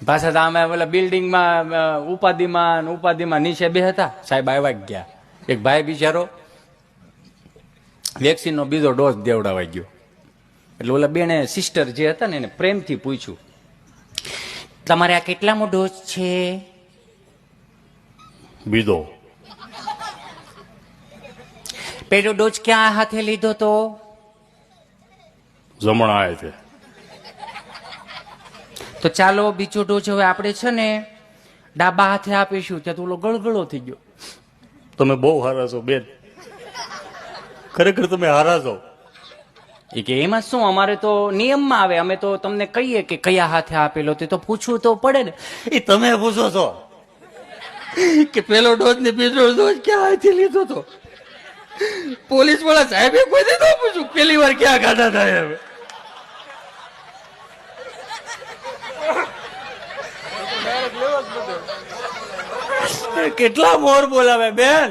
પાછા તો અમે ઓલા બિલ્ડિંગમાં ઉપાધિમાં નીચે બે હતા. સાહેબ આવ્યા ગયા. એક ભાઈ બિચારો વેક્સિનનો બીજો ડોઝ દેવડાવાઈ ગયો. એટલે ઓલા બેને સિસ્ટર જે હતા ને એને પ્રેમથી પૂછ્યું, તમારે આ કેટલામો ડોઝ છે? બીજો. પેલો ડોઝ ક્યાં હાથે લીધો તો? જમણા આવે છે. તો ચાલો બીજો ડોઝ હવે આપણે છે ને ડાબા હાથે આપીશું. ત્યાં તો ઓલો ગળગળો થઈ ગયો. તમે બહુ હારા છો બેન, ખરેખર તમે હારા છો. એ કે એમાં શું, અમારે તો નિયમમાં આવે, અમે તો તમને કહીએ કે કયા હાથે આપેલો તે તો પૂછવું તો પડે ને. એ તમે પૂછો છો કે પેલો ડોઝ ને બીજો ડોઝ ક્યાં હાથે લીધો તો? પોલીસ વાળા સાહેબે કોઈ ન પૂછ્યું પેલી વાર ક્યાં ગાડા થાય હવે. કેટલા મોર બોલાવે બેન.